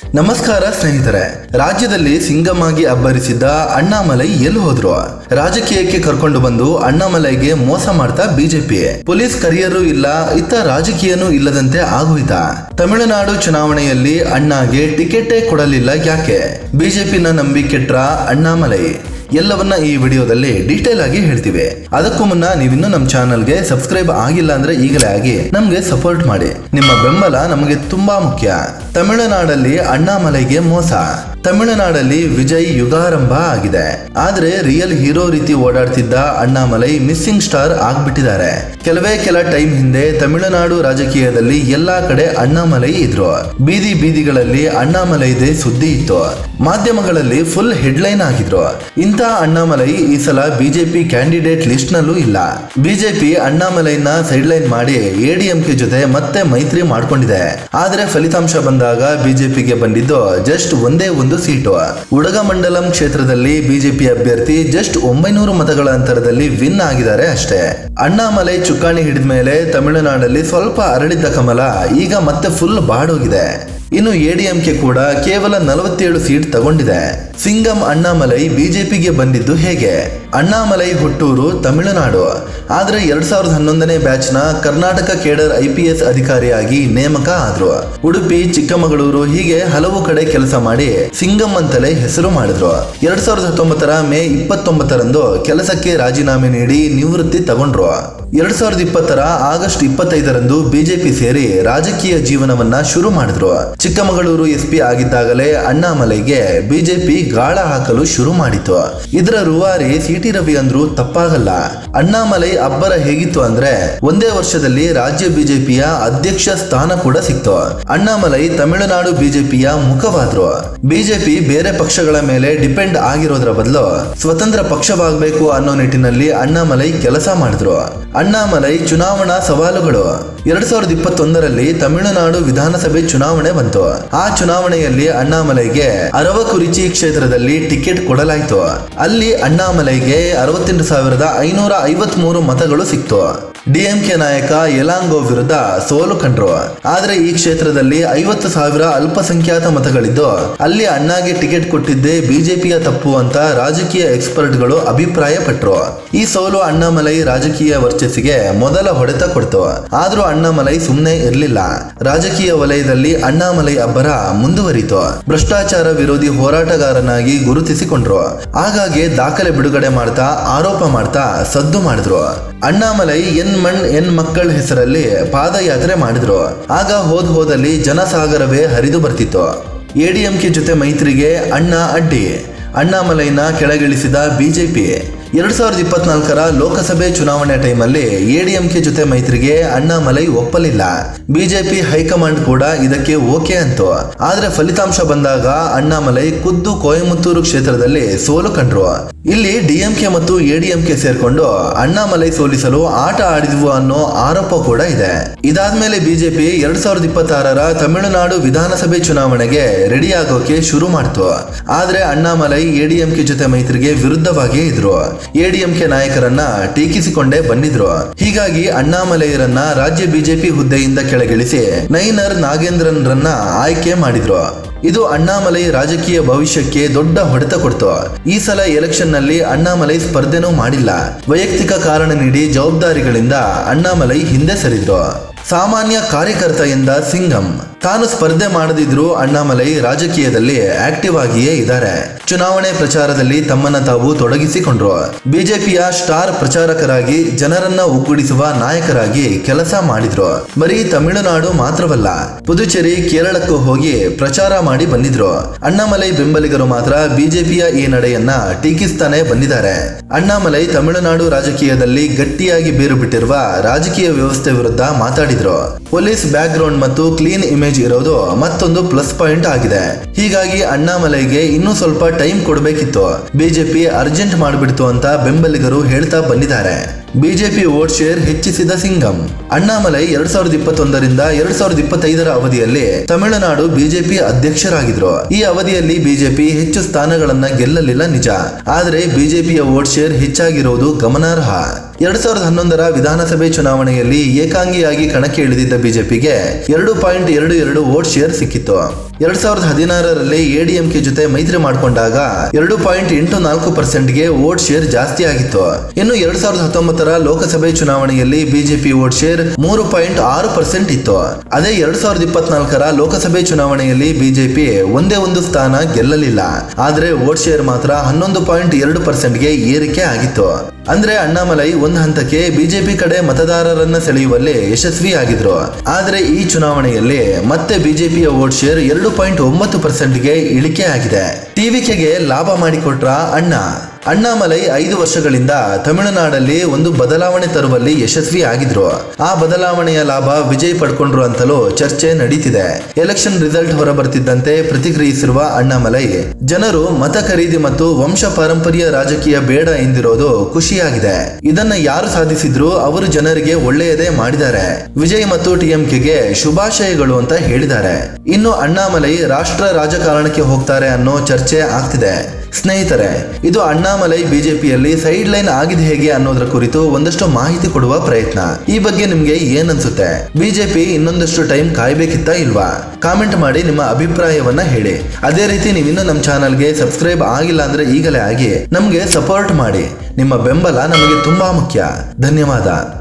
ನಮಸ್ಕಾರ ಸ್ನೇಹಿತರೆ. ರಾಜ್ಯದಲ್ಲಿ ಸಿಂಗಮಾಗಿ ಅಬ್ಬರಿಸಿದ್ದ ಅಣ್ಣಾಮಲೈ ಎಲ್ಲಿ ಹೋದ್ರು? ರಾಜಕೀಯಕ್ಕೆ ಕರ್ಕೊಂಡು ಬಂದು ಅಣ್ಣಾಮಲೈಗೆ ಮೋಸ ಮಾಡ್ತಾ ಬಿಜೆಪಿ. ಪೊಲೀಸ್ ಕರಿಯರು ಇಲ್ಲ, ಇತ್ತ ರಾಜಕೀಯನೂ ಇಲ್ಲದಂತೆ ಆಗೋಯ್ತಾ? ತಮಿಳುನಾಡು ಚುನಾವಣೆಯಲ್ಲಿ ಅಣ್ಣಾಗೆ ಟಿಕೆಟೇ ಕೊಡಲಿಲ್ಲ ಯಾಕೆ? ಬಿಜೆಪಿನ ನಂಬಿ ಕೆಟ್ರ ಅಣ್ಣಾಮಲೈ? ಎಲ್ಲವನ್ನ ಈ ವಿಡಿಯೋದಲ್ಲಿ ಡೀಟೇಲ್ ಆಗಿ ಹೇಳ್ತೀವಿ. ಅದಕ್ಕೂ ಮುನ್ನ ನೀವಿನ್ನೂ ನಮ್ಮ ಚಾನಲ್ಗೆ ಸಬ್ಸ್ಕ್ರೈಬ್ ಆಗಿಲ್ಲ ಅಂದ್ರೆ ಈಗಲೇ ಆಗಿ ನಮ್ಗೆ ಸಪೋರ್ಟ್ ಮಾಡಿ. ನಿಮ್ಮ ಬೆಂಬಲ ನಮಗೆ ತುಂಬಾ ಮುಖ್ಯ. ತಮಿಳುನಾಡಲ್ಲಿ ಅಣ್ಣಾಮಲೈಗೆ ಮೋಸ. ತಮಿಳುನಾಡಲ್ಲಿ ವಿಜಯ್ ಯುಗಾರಂಭ ಆಗಿದೆ. ಆದ್ರೆ ರಿಯಲ್ ಹೀರೋ ರೀತಿ ಓಡಾಡ್ತಿದ್ದ ಅಣ್ಣಾಮಲೈ ಮಿಸ್ಸಿಂಗ್ ಸ್ಟಾರ್ ಆಗ್ಬಿಟ್ಟಿದ್ದಾರೆ. ಕೆಲ ಟೈಮ್ ಹಿಂದೆ ತಮಿಳುನಾಡು ರಾಜಕೀಯದಲ್ಲಿ ಎಲ್ಲಾ ಕಡೆ ಅಣ್ಣಾಮಲೈ ಇದ್ರು. ಬೀದಿಗಳಲ್ಲಿ ಅಣ್ಣಾಮಲೈದೇ ಸುದ್ದಿ ಇತ್ತು. ಮಾಧ್ಯಮಗಳಲ್ಲಿ ಫುಲ್ ಹೆಡ್ಲೈನ್ ಆಗಿದ್ರು. ಇಂಥ ಅಣ್ಣಾಮಲೈ ಈ ಸಲ ಬಿಜೆಪಿ ಕ್ಯಾಂಡಿಡೇಟ್ ಲಿಸ್ಟ್ ನಲ್ಲೂ ಇಲ್ಲ. ಬಿಜೆಪಿ ಅಣ್ಣಾಮಲೈನ ಸೈಡ್ಲೈನ್ ಮಾಡಿ ಎಡಿಎಂಕೆ ಜೊತೆ ಮತ್ತೆ ಮೈತ್ರಿ ಮಾಡ್ಕೊಂಡಿದೆ. ಆದ್ರೆ ಫಲಿತಾಂಶ ಬಂದಾಗ ಬಿಜೆಪಿಗೆ ಬಂದಿದ್ದು ಜಸ್ಟ್ ಒಂದೇ ಒಂದು ಸೀಟು. ಉಡಗಮಂಡಲಂ ಕ್ಷೇತ್ರದಲ್ಲಿ ಬಿಜೆಪಿ ಅಭ್ಯರ್ಥಿ ಜಸ್ಟ್ 900 ಮತಗಳ ಅಂತರದಲ್ಲಿ ವಿನ್ ಆಗಿದ್ದಾರೆ ಅಷ್ಟೇ. ಅಣ್ಣಾಮಲೈ ಚುಕ್ಕಾಣಿ ಹಿಡಿದ ಮೇಲೆ ತಮಿಳುನಾಡಲ್ಲಿ ಸ್ವಲ್ಪ ಅರಳಿದ್ದ ಕಮಲ ಈಗ ಮತ್ತೆ ಫುಲ್ ಬಾಡೋಗಿದೆ. ಇನ್ನು ಎಡಿಎಂಕೆ ಕೂಡ ಕೇವಲ 47 ಸೀಟ್ ತಗೊಂಡಿದೆ. ಸಿಂಗಂ ಅಣ್ಣಾಮಲೈ ಬಿಜೆಪಿಗೆ ಬಂದಿದ್ದು ಹೇಗೆ? ಅಣ್ಣಾಮಲೈ ಹುಟ್ಟೂರು ತಮಿಳುನಾಡು. ಆದ್ರೆ 2011ನೇ ಬ್ಯಾಚ್ ನ ಕರ್ನಾಟಕ ಕೇಡರ್ IPS ಅಧಿಕಾರಿಯಾಗಿ ನೇಮಕ ಆದ್ರು. ಉಡುಪಿ, ಚಿಕ್ಕಮಗಳೂರು ಹೀಗೆ ಹಲವು ಕಡೆ ಕೆಲಸ ಮಾಡಿ ಸಿಂಗಂ ಅಂತಲೇ ಹೆಸರು ಮಾಡಿದ್ರು. 2019 ಮೇ 29ರಂದು ಕೆಲಸಕ್ಕೆ ರಾಜೀನಾಮೆ ನೀಡಿ ನಿವೃತ್ತಿ ತಗೊಂಡ್ರು. 2020 ಆಗಸ್ಟ್ 25ರಂದು ಬಿಜೆಪಿ ಸೇರಿ ರಾಜಕೀಯ ಜೀವನವನ್ನ ಶುರು ಮಾಡಿದ್ರು. ಚಿಕ್ಕಮಗಳೂರು SP ಆಗಿದ್ದಾಗಲೇ ಅಣ್ಣಾಮಲೈಗೆ ಬಿಜೆಪಿ ಗಾಳ ಹಾಕಲು ಶುರು ಮಾಡಿತು. ಇದರ ರೂವಾರಿ CT ರವಿ ಅಂದ್ರು ತಪ್ಪಾಗಲ್ಲ. ಅಣ್ಣಾಮಲೈ ಅಬ್ಬರ ಹೇಗಿತ್ತು ಅಂದ್ರೆ ಒಂದೇ ವರ್ಷದಲ್ಲಿ ರಾಜ್ಯ ಬಿಜೆಪಿಯ ಅಧ್ಯಕ್ಷ ಸ್ಥಾನ ಕೂಡ ಸಿಕ್ತು. ಅಣ್ಣಾಮಲೈ ತಮಿಳುನಾಡು ಬಿಜೆಪಿಯ ಮುಖವಾದ್ರು. ಬಿಜೆಪಿ ಬೇರೆ ಪಕ್ಷಗಳ ಮೇಲೆ ಡಿಪೆಂಡ್ ಆಗಿರೋದ್ರ ಬದಲು ಸ್ವತಂತ್ರ ಪಕ್ಷವಾಗಬೇಕು ಅನ್ನೋ ನಿಟ್ಟಿನಲ್ಲಿ ಅಣ್ಣಾಮಲೈ ಕೆಲಸ ಮಾಡಿದ್ರು. ಅಣ್ಣಾಮಲೈ ಚುನಾವಣಾ ಸವಾಲುಗಳು. 2021ರಲ್ಲಿ ತಮಿಳುನಾಡು ವಿಧಾನಸಭೆ ಚುನಾವಣೆ ಬಂತು. ಆ ಚುನಾವಣೆಯಲ್ಲಿ ಅಣ್ಣಾಮಲೈಗೆ ಅರವಕುರಿಚಿ ಕ್ಷೇತ್ರದಲ್ಲಿ ಟಿಕೆಟ್ ಕೊಡಲಾಯಿತು. ಅಲ್ಲಿ ಅಣ್ಣಾಮಲೈಗೆ 68,553 ಮತಗಳು ಸಿಕ್ತು. ಡಿಎಂಕೆ ನಾಯಕ ಯಲಾಂಗೋ ವಿರುದ್ಧ ಸೋಲು ಕಂಡ್ರು. ಆದ್ರೆ ಈ ಕ್ಷೇತ್ರದಲ್ಲಿ 50,000 ಅಲ್ಪಸಂಖ್ಯಾತ ಮತಗಳಿದ್ದು ಅಲ್ಲಿ ಅಣ್ಣಾಗೆ ಟಿಕೆಟ್ ಕೊಟ್ಟಿದ್ದೇ ಬಿಜೆಪಿಯ ತಪ್ಪು ಅಂತ ರಾಜಕೀಯ ಎಕ್ಸ್ಪರ್ಟ್ಗಳು ಅಭಿಪ್ರಾಯ ಪಟ್ರು. ಈ ಸೋಲು ಅಣ್ಣಾಮಲೈ ರಾಜಕೀಯ ವರ್ಚಸ್ಸಿಗೆ ಮೊದಲ ಹೊಡೆತ ಕೊಡ್ತು. ಆದ್ರೂ ಅಣ್ಣಾಮಲೈ ಸುಮ್ಮನೆ ಇರಲಿಲ್ಲ. ರಾಜಕೀಯ ವಲಯದಲ್ಲಿ ಅಣ್ಣಾಮಲೈ ಅಬ್ಬರ ಮುಂದುವರಿತು. ಭ್ರಷ್ಟಾಚಾರ ವಿರೋಧಿ ಹೋರಾಟಗಾರನಾಗಿ ಗುರುತಿಸಿಕೊಂಡ್ರು. ಆಗಾಗ್ಗೆ ದಾಖಲೆ ಬಿಡುಗಡೆ ಮಾಡ್ತಾ ಆರೋಪ ಮಾಡ್ತಾ ಸದ್ದು ಮಾಡಿದ್ರು. ಅಣ್ಣಾಮಲೈ ಎನ್ ಮಣ್ ಎನ್ ಮಕ್ಕಳ ಹೆಸರಲ್ಲಿ ಪಾದಯಾತ್ರೆ ಮಾಡಿದ್ರು. ಆಗ ಹೋದಲ್ಲಿ ಜನಸಾಗರವೇ ಹರಿದು ಬರ್ತಿತ್ತು. ಎಡಿಎಂಕೆ ಜೊತೆ ಮೈತ್ರಿಗೆ ಅಣ್ಣ ಅಡ್ಡಿ. ಅಣ್ಣಾಮಲೈನ ಕೆಳಗಿಳಿಸಿದ ಬಿಜೆಪಿ. 2024ರ ಲೋಕಸಭೆ ಚುನಾವಣೆ ಟೈಮಲ್ಲಿ ಎಡಿಎಂಕೆ ಜೊತೆ ಮೈತ್ರಿಗೆ ಅಣ್ಣಾಮಲೈ ಒಪ್ಪಲಿಲ್ಲ. ಬಿಜೆಪಿ ಹೈಕಮಾಂಡ್ ಕೂಡ ಇದಕ್ಕೆ ಓಕೆ ಅಂತು. ಆದ್ರೆ ಫಲಿತಾಂಶ ಬಂದಾಗ ಅಣ್ಣಾಮಲೈ ಖುದ್ದು ಕೊಯಮತ್ತೂರು ಕ್ಷೇತ್ರದಲ್ಲಿ ಸೋಲು ಕಂಡ್ರು. ಇಲ್ಲಿ ಡಿಎಂಕೆ ಮತ್ತು ಎಡಿಎಂಕೆ ಸೇರ್ಕೊಂಡು ಅಣ್ಣಾಮಲೈ ಸೋಲಿಸಲು ಆಟ ಆಡಿದ್ವು ಅನ್ನೋ ಆರೋಪ ಕೂಡ ಇದೆ. ಇದಾದ್ಮೇಲೆ ಬಿಜೆಪಿ 2026ರ ತಮಿಳುನಾಡು ವಿಧಾನಸಭೆ ಚುನಾವಣೆಗೆ ರೆಡಿ ಆಗೋಕೆ ಶುರು ಮಾಡ್ತು. ಆದ್ರೆ ಅಣ್ಣಾಮಲೈ ಎಡಿಎಂಕೆ ಜೊತೆ ಮೈತ್ರಿಗೆ ವಿರುದ್ಧವಾಗಿ ಇದ್ರು. ಎಡಿಎಂಕೆ ನಾಯಕರನ್ನ ಟೀಕಿಸಿಕೊಂಡೇ ಬಂದಿದ್ರು. ಹೀಗಾಗಿ ಅಣ್ಣಾಮಲೈರನ್ನ ರಾಜ್ಯ ಬಿಜೆಪಿ ಹುದ್ದೆಯಿಂದ ಕೆಳಗಿಳಿಸಿ ನೈನರ್ ನಾಗೇಂದ್ರನ್ ರನ್ನ ಆಯ್ಕೆ ಮಾಡಿದ್ರು. ಇದು ಅಣ್ಣಾಮಲೈ ರಾಜಕೀಯ ಭವಿಷ್ಯಕ್ಕೆ ದೊಡ್ಡ ಹೊಡೆತ ಕೊಡ್ತು. ಈ ಸಲ ಎಲೆಕ್ಷನ್ ನಲ್ಲಿ ಅಣ್ಣಾಮಲೈ ಸ್ಪರ್ಧೆನೂ ಮಾಡಿಲ್ಲ. ವೈಯಕ್ತಿಕ ಕಾರಣ ನೀಡಿ ಜವಾಬ್ದಾರಿಗಳಿಂದ ಅಣ್ಣಾಮಲೈ ಹಿಂದೆ ಸರಿದ್ರು. ಸಾಮಾನ್ಯ ಕಾರ್ಯಕರ್ತ ಎಂದ ಸಿಂಗಂ. ತಾನು ಸ್ಪರ್ಧೆ ಮಾಡದಿದ್ರು ಅಣ್ಣಾಮಲೈ ರಾಜಕೀಯದಲ್ಲಿ ಆಕ್ಟಿವ್ ಆಗಿಯೇ ಇದ್ದಾರೆ. ಚುನಾವಣೆ ಪ್ರಚಾರದಲ್ಲಿ ತಮ್ಮನ್ನ ತಾವು ತೊಡಗಿಸಿಕೊಂಡ್ರು. ಬಿಜೆಪಿಯ ಸ್ಟಾರ್ ಪ್ರಚಾರಕರಾಗಿ ಜನರನ್ನ ಒಗ್ಗೂಡಿಸುವ ನಾಯಕರಾಗಿ ಕೆಲಸ ಮಾಡಿದ್ರು. ಬರೀ ತಮಿಳುನಾಡು ಮಾತ್ರವಲ್ಲ, ಪುದುಚೇರಿ, ಕೇರಳಕ್ಕೂ ಹೋಗಿ ಪ್ರಚಾರ ಮಾಡಿ ಬಂದಿದ್ರು. ಅಣ್ಣಾಮಲೈ ಬೆಂಬಲಿಗರು ಮಾತ್ರ ಬಿಜೆಪಿಯ ಈ ನಡೆಯನ್ನ ಟೀಕಿಸ್ತಾನೆ ಬಂದಿದ್ದಾರೆ. ಅಣ್ಣಾಮಲೈ ತಮಿಳುನಾಡು ರಾಜಕೀಯದಲ್ಲಿ ಗಟ್ಟಿಯಾಗಿ ಬೇರು ಬಿಟ್ಟಿರುವ ರಾಜಕೀಯ ವ್ಯವಸ್ಥೆ ವಿರುದ್ಧ ಮಾತಾಡಿದ್ರು. ಪೊಲೀಸ್ ಬ್ಯಾಕ್ ಗ್ರೌಂಡ್ ಮತ್ತು ಕ್ಲೀನ್ ಇಮೇಜ್ ಇರೋದು ಮತ್ತೊಂದು ಪ್ಲಸ್ ಪಾಯಿಂಟ್ ಆಗಿದೆ. ಹೀಗಾಗಿ ಅಣ್ಣಾಮಲೈಗೆ ಇನ್ನೂ ಸ್ವಲ್ಪ ಟೈಮ್ ಕೊಡಬೇಕಿತ್ತು. ಬಿಜೆಪಿ ಅರ್ಜೆಂಟ್ ಮಾಡಿಬಿಡ್ತು ಅಂತ ಬೆಂಬಲಿಗರು ಹೇಳ್ತಾ ಬಂದಿದ್ದಾರೆ. ಬಿಜೆಪಿ ವೋಟ್ ಶೇರ್ ಹೆಚ್ಚಿಸಿದ ಸಿಂಗಂ. ಅಣ್ಣಾಮಲೈ 2021ರಿಂದ 2025ರ ಅವಧಿಯಲ್ಲಿ ತಮಿಳುನಾಡು ಬಿಜೆಪಿ ಅಧ್ಯಕ್ಷರಾಗಿದ್ರು. ಈ ಅವಧಿಯಲ್ಲಿ ಬಿಜೆಪಿ ಹೆಚ್ಚು ಸ್ಥಾನಗಳನ್ನ ಗೆಲ್ಲಲಿಲ್ಲ ನಿಜ, ಆದರೆ ಬಿಜೆಪಿಯ ವೋಟ್ ಶೇರ್ ಹೆಚ್ಚಾಗಿರುವುದು ಗಮನಾರ್ಹ. 2011ರ ವಿಧಾನಸಭೆ ಚುನಾವಣೆಯಲ್ಲಿ ಏಕಾಂಗಿಯಾಗಿ ಕಣಕ್ಕೆ ಇಳಿದಿದ್ದ ಬಿಜೆಪಿಗೆ 2.22 ವೋಟ್ ಶೇರ್ ಸಿಕ್ಕಿತ್ತು. 2016ರಲ್ಲಿ ಎಡಿಎಂಕೆ ಜೊತೆ ಮೈತ್ರಿ ಮಾಡಿಕೊಂಡಾಗ 2.84%ಗೆ ವೋಟ್ ಶೇರ್ ಜಾಸ್ತಿ ಆಗಿತ್ತು. ಇನ್ನು 2019ರ ಲೋಕಸಭೆ ಚುನಾವಣೆಯಲ್ಲಿ ಬಿಜೆಪಿ ವೋಟ್ ಶೇರ್ 3.6% ಇತ್ತು. ಅದೇ 2024ರ ಲೋಕಸಭೆ ಚುನಾವಣೆಯಲ್ಲಿ ಬಿಜೆಪಿ ಒಂದೇ ಒಂದು ಸ್ಥಾನ ಗೆಲ್ಲಲಿಲ್ಲ. ಆದ್ರೆ ವೋಟ್ ಶೇರ್ ಮಾತ್ರ 11.2%ಗೆ ಏರಿಕೆ ಆಗಿತ್ತು. ಅಂದ್ರೆ ಅಣ್ಣಾಮಲೈ ಒಂದು ಹಂತಕ್ಕೆ ಬಿಜೆಪಿ ಕಡೆ ಮತದಾರರನ್ನ ಸೆಳೆಯುವಲ್ಲಿ ಯಶಸ್ವಿಯಾಗಿದ್ರು. ಆದ್ರೆ ಈ ಚುನಾವಣೆಯಲ್ಲಿ ಮತ್ತೆ ಬಿಜೆಪಿಯ ವೋಟ್ ಶೇರ್ 2.9%ಗೆ ಇಳಿಕೆ ಆಗಿದೆ. ಟಿವಿಕೆಗೆ ಲಾಭ ಮಾಡಿಕೊಟ್ರ ಅಣ್ಣಾಮಲೈ 5 ವರ್ಷಗಳಿಂದ ತಮಿಳುನಾಡಲ್ಲಿ ಒಂದು ಬದಲಾವಣೆ ತರುವಲ್ಲಿ ಯಶಸ್ವಿ ಆಗಿದ್ರು. ಆ ಬದಲಾವಣೆಯ ಲಾಭ ವಿಜಯ್ ಪಡ್ಕೊಂಡ್ರು ಅಂತಲೂ ಚರ್ಚೆ ನಡೀತಿದೆ. ಎಲೆಕ್ಷನ್ ರಿಸಲ್ಟ್ ಹೊರಬರ್ತಿದ್ದಂತೆ ಪ್ರತಿಕ್ರಿಯಿಸಿರುವ ಅಣ್ಣಾಮಲೈ, ಜನರು ಮತ ಖರೀದಿ ಮತ್ತು ವಂಶ ಪಾರಂಪರ್ಯ ರಾಜಕೀಯ ಬೇಡ ಎಂದಿರೋದು ಖುಷಿಯಾಗಿದೆ. ಇದನ್ನ ಯಾರು ಸಾಧಿಸಿದ್ರು ಅವರು ಜನರಿಗೆ ಒಳ್ಳೆಯದೇ ಮಾಡಿದ್ದಾರೆ. ವಿಜಯ್ ಮತ್ತು ಟಿಎಂಕೆಗೆ ಶುಭಾಶಯಗಳು ಅಂತ ಹೇಳಿದ್ದಾರೆ. ಇನ್ನು ಅಣ್ಣಾಮಲೈ ರಾಷ್ಟ್ರ ರಾಜಕಾರಣಕ್ಕೆ ಹೋಗ್ತಾರೆ ಅನ್ನೋ ಚರ್ಚೆ ಆಗ್ತಿದೆ. ಸ್ನೇಹಿತರೆ, ಇದು ಅಣ್ಣಾಮಲೈ ಬಿಜೆಪಿಯಲ್ಲಿ ಸೈಡ್ ಲೈನ್ ಆಗಿದೆ ಹೇಗೆ ಅನ್ನೋದರ ಕುರಿತು ಒಂದಷ್ಟು ಮಾಹಿತಿ ಕೊಡುವ ಪ್ರಯತ್ನ. ಈ ಬಗ್ಗೆ ನಿಮ್ಗೆ ಏನನ್ಸುತ್ತೆ? ಬಿಜೆಪಿ ಇನ್ನೊಂದಷ್ಟು ಟೈಮ್ ಕಾಯ್ಬೇಕಿತ್ತಾ ಇಲ್ವಾ? ಕಾಮೆಂಟ್ ಮಾಡಿ ನಿಮ್ಮ ಅಭಿಪ್ರಾಯವನ್ನ ಹೇಳಿ. ಅದೇ ರೀತಿ ನೀವಿನ್ನೂ ನಮ್ಮ ಚಾನಲ್ಗೆ ಸಬ್ಸ್ಕ್ರೈಬ್ ಆಗಿಲ್ಲ ಅಂದ್ರೆ ಈಗಲೇ ಆಗಿ ನಮ್ಗೆ ಸಪೋರ್ಟ್ ಮಾಡಿ. ನಿಮ್ಮ ಬೆಂಬಲ ನಮಗೆ ತುಂಬಾ ಮುಖ್ಯ. ಧನ್ಯವಾದ.